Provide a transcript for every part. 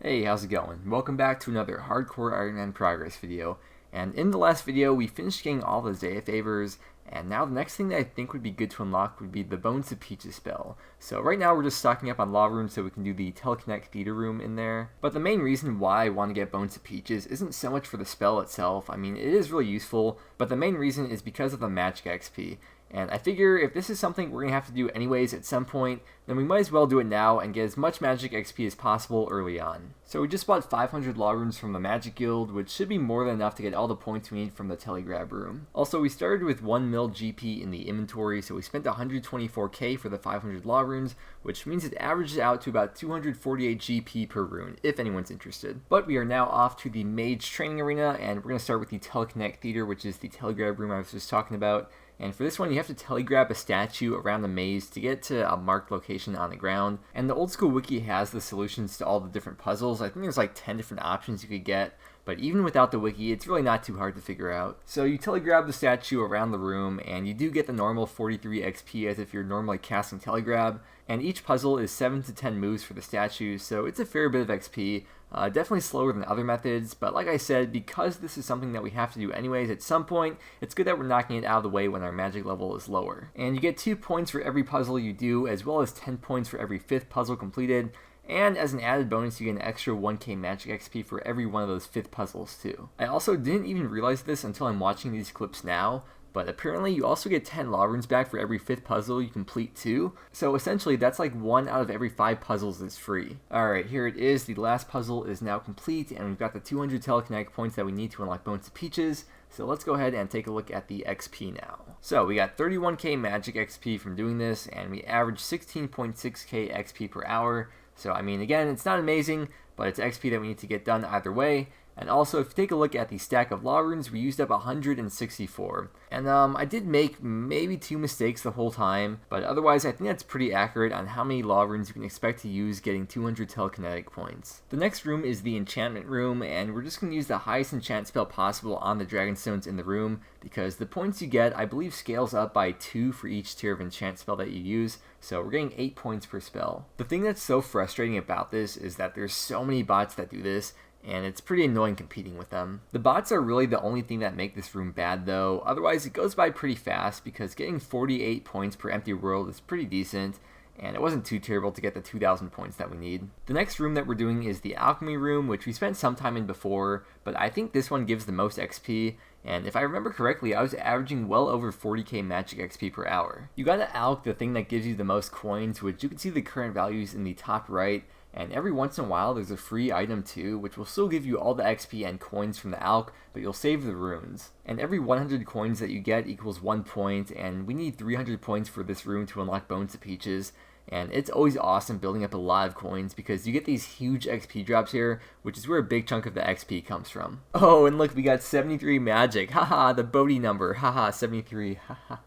Hey, how's it going? Welcome back to another Hardcore Iron Man progress video. And in the last video, we finished getting all the Zaya favors, and now the next thing that I think would be good to unlock would be the Bones of Peaches spell. So right now we're just stocking up on Law Rooms so we can do the Telekinetic Theater room in there. But the main reason why I want to get Bones of Peaches isn't so much for the spell itself. I mean, it is really useful, but the main reason is because of the magic XP. And I figure if this is something we're going to have to do anyways at some point, then we might as well do it now and get as much magic XP as possible early on. So we just bought 500 law rooms from the Magic Guild, which should be more than enough to get all the points we need from the Telegrab room. Also, we started with 1 mil GP in the inventory, so we spent 124k for the 500 law rooms, which means it averages out to about 248 GP per rune, if anyone's interested. But we are now off to the Mage training arena, and we're going to start with the Telekinetic Theater, which is the Telegrab room I was just talking about. And for this one, you have to telegrab a statue around the maze to get to a marked location on the ground. And the old school wiki has the solutions to all the different puzzles. I think there's like 10 different options you could get. But even without the wiki, it's really not too hard to figure out. So you telegrab the statue around the room, and you do get the normal 43 XP as if you're normally casting telegrab. And each puzzle is 7 to 10 moves for the statue, so it's a fair bit of XP. Definitely slower than other methods, but like I said, because this is something that we have to do anyways at some point, it's good that we're knocking it out of the way when our magic level is lower. And you get 2 points for every puzzle you do, as well as 10 points for every 5th puzzle completed. And as an added bonus, you get an extra 1k magic XP for every one of those 5th puzzles too. I also didn't even realize this until I'm watching these clips now, but apparently you also get 10 law runes back for every 5th puzzle you complete too. So essentially that's like 1 out of every 5 puzzles is free. Alright, here it is. The last puzzle is now complete, and we've got the 200 telekinetic points that we need to unlock Bones of Peaches. So let's go ahead and take a look at the XP now. So we got 31k magic XP from doing this, and we averaged 16.6k XP per hour. So I mean, again, it's not amazing, but it's XP that we need to get done either way. And also, if you take a look at the stack of law runes, we used up 164. And I did make maybe 2 mistakes the whole time, but otherwise I think that's pretty accurate on how many law runes you can expect to use getting 200 telekinetic points. The next room is the Enchantment Room, and we're just going to use the highest enchant spell possible on the dragonstones in the room, because the points you get, I believe, scales up by 2 for each tier of enchant spell that you use, so we're getting 8 points per spell. The thing that's so frustrating about this is that there's so many bots that do this, and it's pretty annoying competing with them. The bots are really the only thing that make this room bad though, otherwise it goes by pretty fast because getting 48 points per empty world is pretty decent, and it wasn't too terrible to get the 2,000 points that we need. The next room that we're doing is the Alchemy Room, which we spent some time in before, but I think this one gives the most XP, and if I remember correctly, I was averaging well over 40k magic XP per hour. You gotta alch the thing that gives you the most coins, which you can see the current values in the top right, and every once in a while there's a free item too, which will still give you all the XP and coins from the alch, but you'll save the runes. And every 100 coins that you get equals 1 point, and we need 300 points for this room to unlock Bones of Peaches. And it's always awesome building up a lot of coins because you get these huge XP drops here, which is where a big chunk of the XP comes from. Oh, and look, we got 73 magic. Haha, the Bodhi number. Haha, 73. Haha.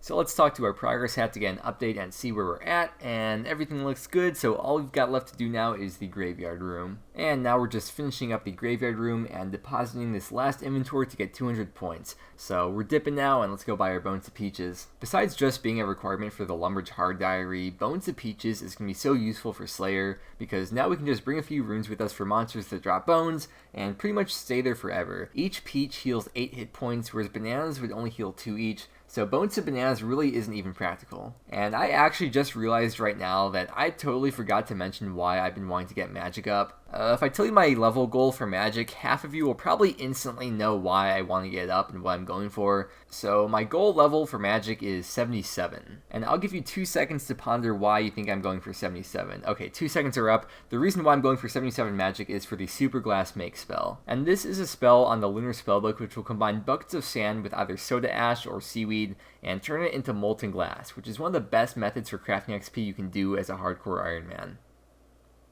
So let's talk to our progress hat to get an update and see where we're at, and everything looks good, so all we've got left to do now is the graveyard room. And now we're just finishing up the graveyard room and depositing this last inventory to get 200 points. So we're dipping now, and let's go buy our Bones of Peaches. Besides just being a requirement for the Lumbridge Hard Diary, Bones of Peaches is going to be so useful for Slayer, because now we can just bring a few runes with us for monsters that drop bones, and pretty much stay there forever. Each peach heals 8 hit points, whereas bananas would only heal 2 each, so Bones of Bananas really isn't even practical. And I actually just realized right now that I totally forgot to mention why I've been wanting to get magic up. If I tell you my level goal for magic, half of you will probably instantly know why I want to get it up and what I'm going for. So my goal level for magic is 77. And I'll give you 2 seconds to ponder why you think I'm going for 77. Okay, 2 seconds are up. The reason why I'm going for 77 magic is for the Super Glass Make spell. And this is a spell on the Lunar Spellbook which will combine buckets of sand with either soda ash or seaweed and turn it into molten glass, which is one of the best methods for crafting XP you can do as a hardcore Iron Man,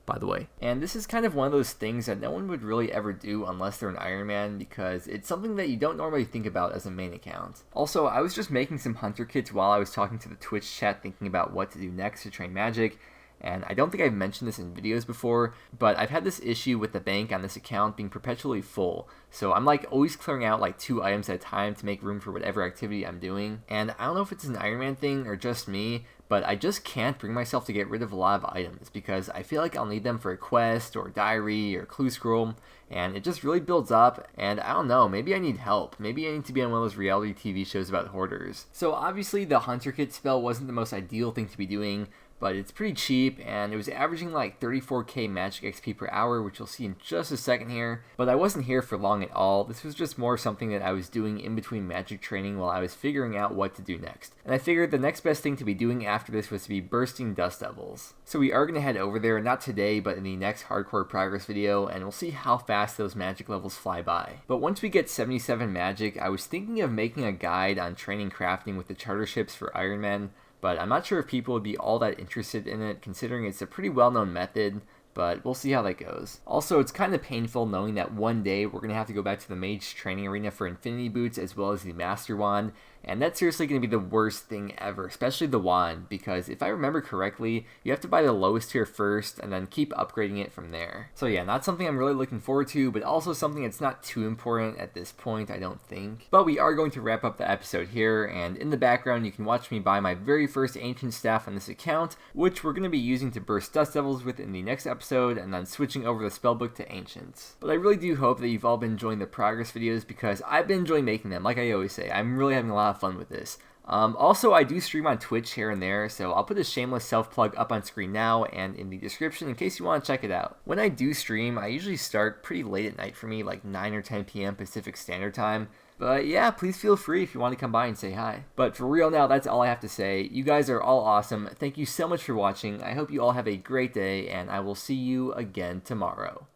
by the way. And this is kind of one of those things that no one would really ever do unless they're an Iron Man, because it's something that you don't normally think about as a main account. Also, I was just making some hunter kits while I was talking to the Twitch chat thinking about what to do next to train magic, and I don't think I've mentioned this in videos before, but I've had this issue with the bank on this account being perpetually full. So I'm like always clearing out like 2 items at a time to make room for whatever activity I'm doing. And I don't know if it's an Iron Man thing or just me, but I just can't bring myself to get rid of a lot of items because I feel like I'll need them for a quest or diary or clue scroll, and it just really builds up, and I don't know, maybe I need help. Maybe I need to be on one of those reality TV shows about hoarders. So obviously the Hunter Kit spell wasn't the most ideal thing to be doing, but it's pretty cheap, and it was averaging like 34k magic XP per hour, which you'll see in just a second here. But I wasn't here for long at all. This was just more something that I was doing in between magic training while I was figuring out what to do next. And I figured the next best thing to be doing after this was to be bursting Dust Devils. So we are going to head over there, not today, but in the next Hardcore Progress video, and we'll see how fast those magic levels fly by. But once we get 77 magic, I was thinking of making a guide on training crafting with the charter ships for Iron Men, but I'm not sure if people would be all that interested in it, considering it's a pretty well-known method, but we'll see how that goes. Also, it's kind of painful knowing that one day we're going to have to go back to the mage training arena for infinity boots as well as the master wand, and that's seriously going to be the worst thing ever, especially the wand, because if I remember correctly, you have to buy the lowest tier first and then keep upgrading it from there. So yeah, not something I'm really looking forward to, but also something that's not too important at this point, I don't think. But we are going to wrap up the episode here, and in the background you can watch me buy my very first ancient staff on this account, which we're going to be using to burst Dust Devils with in the next episode, and then switching over the spellbook to ancients. But I really do hope that you've all been enjoying the progress videos, because I've been enjoying making them. Like I always say, I'm really having a lot of fun with this. Also, I do stream on Twitch here and there, so I'll put a shameless self-plug up on screen now and in the description in case you want to check it out. When I do stream, I usually start pretty late at night for me, like 9 or 10 p.m. Pacific Standard Time. But yeah, please feel free if you want to come by and say hi. But for real now, that's all I have to say. You guys are all awesome. Thank you so much for watching. I hope you all have a great day, and I will see you again tomorrow.